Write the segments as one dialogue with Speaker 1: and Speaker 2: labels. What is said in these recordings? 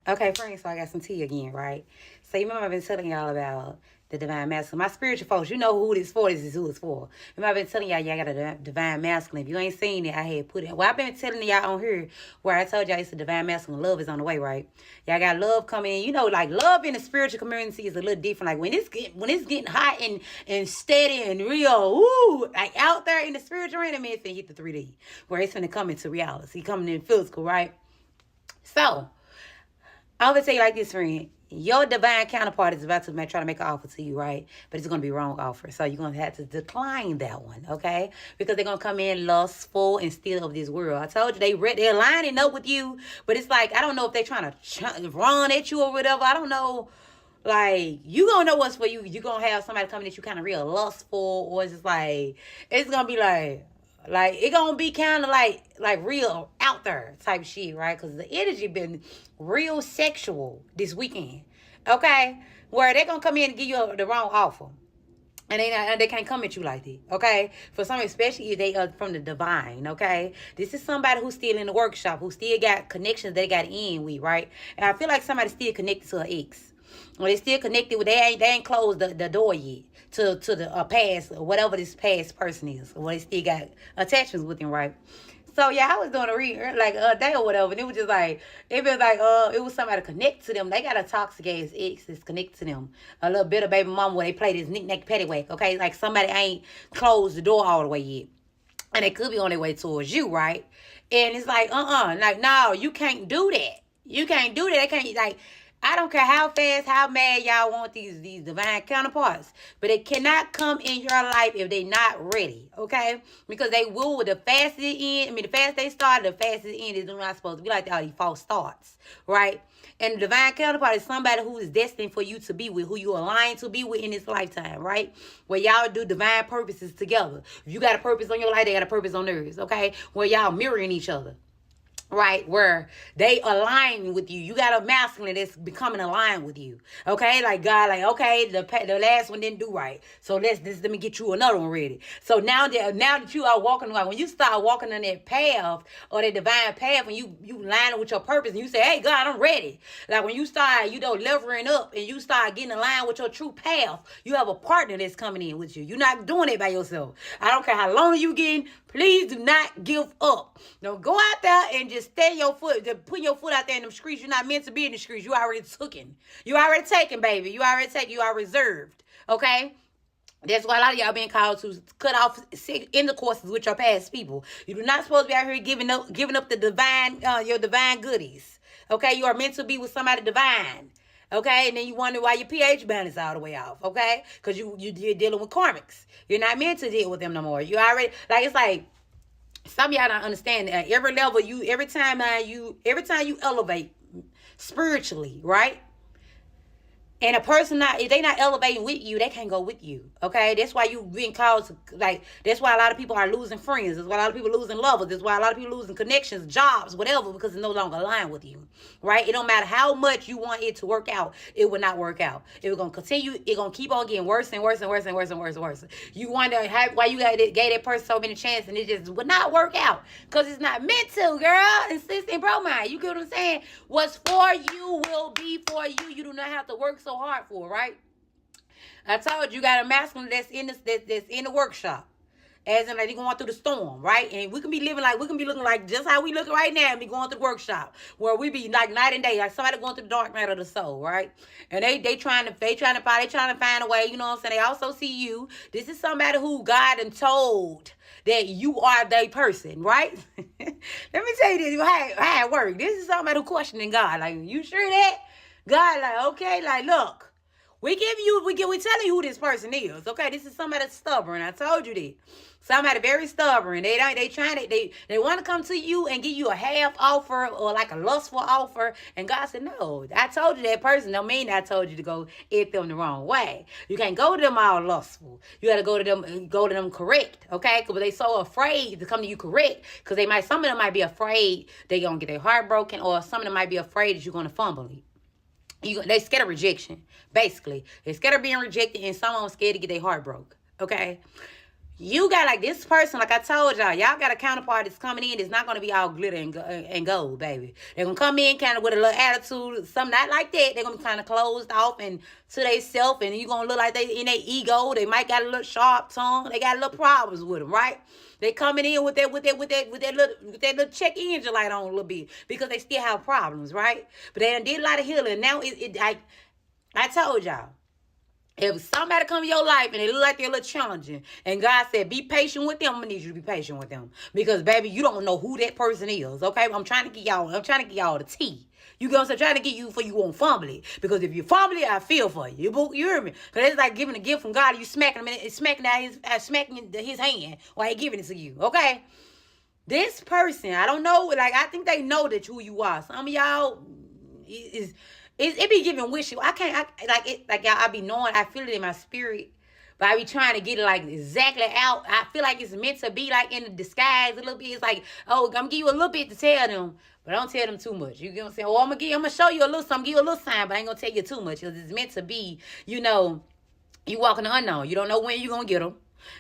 Speaker 1: Okay, friends, so I got some tea again, right? So you remember I've been telling y'all about the divine masculine. My spiritual folks, you know who this for. This is who it's for. Remember I've been telling y'all got a divine masculine. If you ain't seen it, I had put it. Well, I've been telling y'all on here where I told y'all it's a divine masculine. Love is on the way, right? Y'all got love coming in. You know, like love in the spiritual community is a little different. Like when it's getting hot and steady and real, woo, like out there in the spiritual realm, it's finna hit the 3D where it's finna come into reality, coming in physical, right? So I'm gonna tell you like this, friend. Your divine counterpart is about to try to make an offer to you, right? But it's gonna be a wrong offer, so you're gonna have to decline that one, okay? Because they're gonna come in lustful and steal of this world. I told you they're lining up with you, but it's like I don't know if they're trying to run at you or whatever. I don't know. Like you gonna know what's for you. You gonna have somebody coming at you kind of real lustful, or it's just like it's gonna be like it gonna be kind of like real out there type shit, right? Because the energy been real sexual this weekend, okay? Where they gonna come in and give you the wrong offer. And they can't come at you like that, okay? For some, especially if they are from the divine, okay? This is somebody who's still in the workshop, who still got connections they got in with, right? And I feel like somebody's still connected to an ex. Or they still connected with, they ain't closed the door yet to the past, or whatever this past person is. Or they still got attachments with him, right? So yeah, I was doing a read like a day or whatever, and it was just like it was somebody connected to them. They got a toxic ass ex that's connected to them. A little bit of baby mama where they play this knick-knack paddywhack, okay? Like somebody ain't closed the door all the way yet. And they could be on their way towards you, right? And it's like, like, no, you can't do that. You can't do that. They can't, like, I don't care how fast, how mad y'all want these divine counterparts, but they cannot come in your life if they not ready, okay? Because they will, the faster it end, the faster they start, the faster it end is not supposed to be like all these false starts, right? And the divine counterpart is somebody who is destined for you to be with, who you align to be with in this lifetime, right? Where y'all do divine purposes together. If you got a purpose on your life, they got a purpose on theirs, okay? Where y'all mirroring each other. Right, where they align with you. You got a masculine that's becoming aligned with you. Okay, like God, like okay, the last one didn't do right, so let me get you another one ready. So now that you are walking, like when you start walking on that path or that divine path, when you line up with your purpose and you say, hey God, I'm ready. Like when you start, levering up and you start getting aligned with your true path, you have a partner that's coming in with you. You're not doing it by yourself. I don't care how long you getting. Please do not give up. Don't go out there and just stay your foot, just put your foot out there in them streets. You're not meant to be in the streets. You already taken. You already taken, baby. You already taken. You are reserved. Okay? That's why a lot of y'all being called to cut off intercourses with your past people. You do not supposed to be out here giving up the divine, your divine goodies. Okay? You are meant to be with somebody divine. Okay, and then you wonder why your pH balance all the way off. Okay, because you're dealing with karmics. You're not meant to deal with them no more. You already it's like some of y'all don't understand. At every level, every time you elevate spiritually, right? And a person if they not elevating with you, they can't go with you. Okay? That's why you being called to, that's why a lot of people are losing friends. That's why a lot of people losing lovers. That's why a lot of people losing connections, jobs, whatever, because it no longer align with you. Right? It don't matter how much you want it to work out, it will not work out. It's gonna continue, it's gonna keep on getting worse and worse and worse and worse and worse and worse. You wonder why you gave that person so many chances and it just would not work out. Because it's not meant to, girl. It's sis and bro mind. You get what I'm saying? What's for you will be for you. You do not have to work so hard for, right? I told you got a masculine that's in the workshop. As in, like, they going through the storm, right? And we can be looking like just how we looking right now and be going through the workshop, where we be like night and day, like somebody going through the dark night of the soul, right? And they trying to find a way, you know what I'm saying? They also see you. This is somebody who God and told that you are the person, right? Let me tell you this, how it works. This is somebody who questioning God. Like, you sure that? God, like, okay, like, look. We telling you who this person is. Okay, this is somebody that's stubborn. I told you that. Somebody very stubborn. They want to come to you and give you a half offer or like a lustful offer. And God said, no, I told you that person. Don't mean I told you to go hit them the wrong way. You can't go to them all lustful. You got to go to them correct. Okay, because they so afraid to come to you correct, because some of them might be afraid they're gonna get their heart broken, or some of them might be afraid that you're gonna fumble it. They scared of rejection, basically. They're scared of being rejected, and some of them scared to get their heart broke, okay? You got like this person, like I told y'all got a counterpart that's coming in. It's not gonna be all glitter and gold, baby. They're gonna come in kind of with a little attitude, something not like that. They're gonna be kind of closed off and to they self, and you gonna look like they in their ego. They might got a little sharp tongue. They got little problems with them, right? They coming in with that little check engine light on a little bit because they still have problems, right? But they done did a lot of healing. Now I told y'all. If somebody come in your life and they look like they're a little challenging, and God said, be patient with them, I'm gonna need you to be patient with them. Because baby, you don't know who that person is. Okay? I'm trying to get y'all the tea. You get what I'm saying? Trying to get you for you won't fumble it. Because if you fumble it, I feel for you. You hear me? Because it's like giving a gift from God, and you smacking him and smacking his hand while he giving it to you. Okay? This person, I don't know, like I think they know that who you are. Some of y'all it be giving wishy. I be knowing, I feel it in my spirit, but I be trying to get it like exactly out. I feel like it's meant to be like in the disguise a little bit. It's like, oh, I'm gonna give you a little bit to tell them, but don't tell them too much. You get what I'm saying? Oh, I'm gonna show you a little something, give you a little sign, but I ain't gonna tell you too much because it's meant to be. You walking the unknown. You don't know when you gonna get them.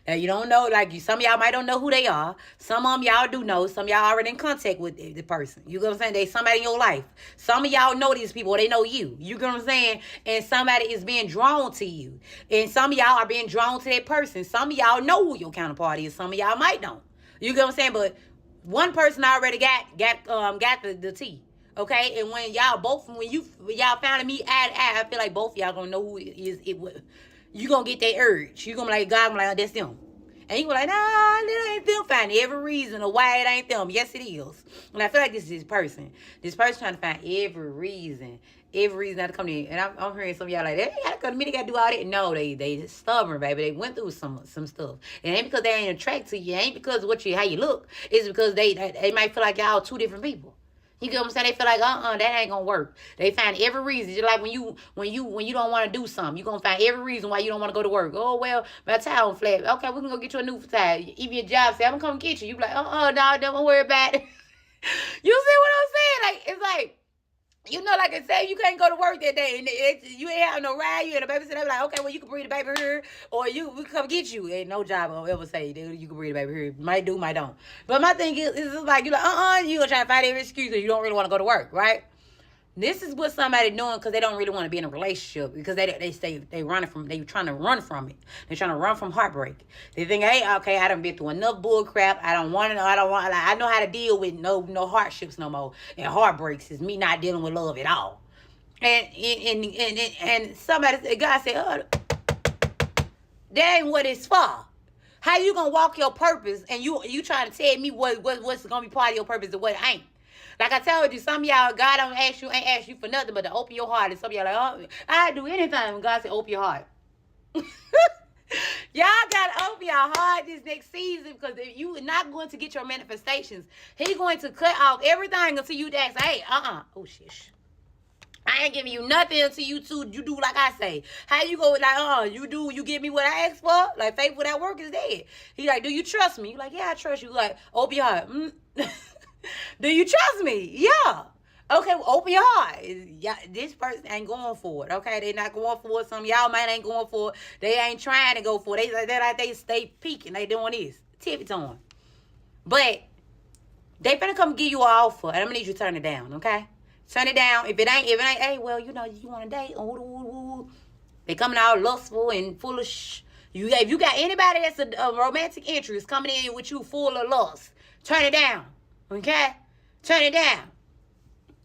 Speaker 1: Now, you don't know, like, some of y'all might don't know who they are. Some of them y'all do know. Some of y'all already in contact with the person. You get what I'm saying? They somebody in your life. Some of y'all know these people. They know you. You get what I'm saying? And somebody is being drawn to you. And some of y'all are being drawn to that person. Some of y'all know who your counterpart is. Some of y'all might don't. You get what I'm saying? But one person already got the tea. Okay? And when y'all finally meet eye to eye, I feel like both of y'all gonna know who it is. You gonna get that urge. You gonna be like, God, I'm like, oh, that's them. And you gonna be like, nah, that ain't them. Find every reason of why it ain't them. Yes, it is. And I feel like this is this person. This person trying to find every reason not to come to you. And I'm hearing some of y'all like, they ain't gotta come to me, they gotta do all that. No, they stubborn, baby. They went through some stuff. And it ain't because they ain't attracted to you. It ain't because of how you look. It's because they might feel like y'all two different people. You get what I'm saying? They feel like, that ain't gonna work. They find every reason. Just like when you don't want to do something, you gonna find every reason why you don't want to go to work. Oh, well, my tire flat. Okay, we can go get you a new tire. Even your job say, I'm gonna come get you. You be like, no, don't worry about it. You see what I'm saying? Like, it's like, like I say, you can't go to work that day, and you ain't have no ride. You and a babysitter. They be like, okay, well, you can bring the baby here, or we can come get you. Ain't no job will ever say you can bring the baby here. Might do, might don't. But my thing is like, you're like, you gonna try to find every excuse because you don't really want to go to work, right? This is what somebody doing because they don't really want to be in a relationship because they trying to run from it. They're trying to run from heartbreak. They think, hey, okay, I done been through enough bull crap. I know how to deal with no hardships no more. And heartbreaks is me not dealing with love at all. And somebody, God said, that ain't what it's for. How you gonna walk your purpose and you trying to tell me what's gonna be part of your purpose and what ain't? Like I told you, some of y'all, God ain't ask you for nothing but to open your heart. And some of y'all like, I'd do anything when God said open your heart. Y'all gotta open your heart this next season because if you are not going to get your manifestations, He's going to cut off everything until you ask, hey, oh shit. I ain't giving you nothing until you do like I say. How you go like, you give me what I asked for? Like, faith without work is dead. He like, do you trust me? You like, yeah, I trust you. Like, open your heart. Do you trust me? Yeah. Okay, well, open your heart. Yeah, this person ain't going for it. Okay, they not going for it. Some of y'all might ain't going for it. They ain't trying to go for it. They stay peeking. They doing this. Tiptoeing. But they finna come give you an offer, and I'm gonna need you to turn it down, okay? Turn it down. If it ain't, hey, well, you want to date. They coming out lustful and full of If you got anybody that's a romantic interest coming in with you full of lust, turn it down. Okay? Turn it down.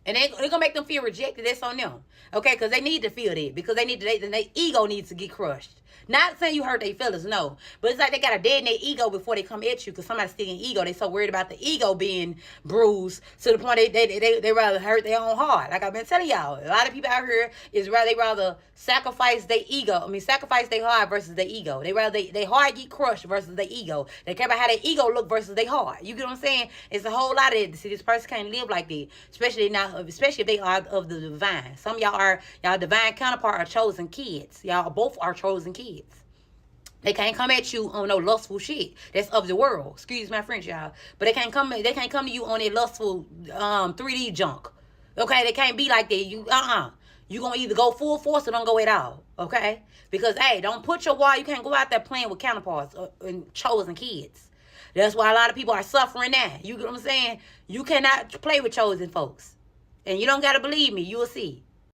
Speaker 1: And they're going to make them feel rejected. That's on them. Okay? Because they need to feel that. Because their ego needs to get crushed. Not saying you hurt their feelings, no. But it's like they got to deaden their ego before they come at you. Because somebody's sticking ego. They so worried about the ego being bruised to the point they rather hurt their own heart. Like I've been telling y'all. A lot of people out here they rather sacrifice their ego. Sacrifice their heart versus their ego. They rather their heart get crushed versus their ego. They care about how their ego look versus their heart. You get what I'm saying? It's a whole lot of it. See, this person can't live like that. Especially if they are of the divine. Some of y'all divine counterpart are chosen kids. Y'all both are chosen kids. They can't come at you on no lustful shit. That's of the world. Excuse my French, y'all. But they can't come to you on that lustful 3D junk. Okay, they can't be like that. You're going to either go full force or don't go at all, okay? Because, hey, don't put your wall. You can't go out there playing with counterparts and chosen kids. That's why a lot of people are suffering now. You get what I'm saying? You cannot play with chosen folks. And you don't got to believe me. You will see.